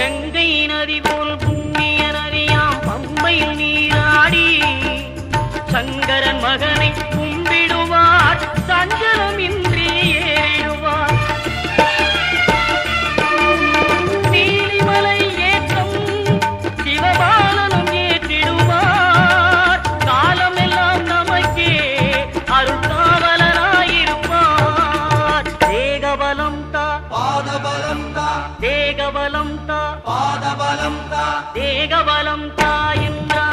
கங்கை நதி போல் புண்ணிய நதியாம் பம்பையில் நீராடி சங்கரன் மகனை கும்பிடுவார் சஞ்சலமின்றி ஏறிடுவார். நீலிமலை ஏற்றம் சிவபாலனும் ஏற்றிடுவார். காலமெல்லாம் நமக்கே அருள்காவலனாயிருப்பார். தேகபலம் தா பாதபலம் தா தேகபலம் தா பாதபலம் தா தேகபலம் தா என்றார்.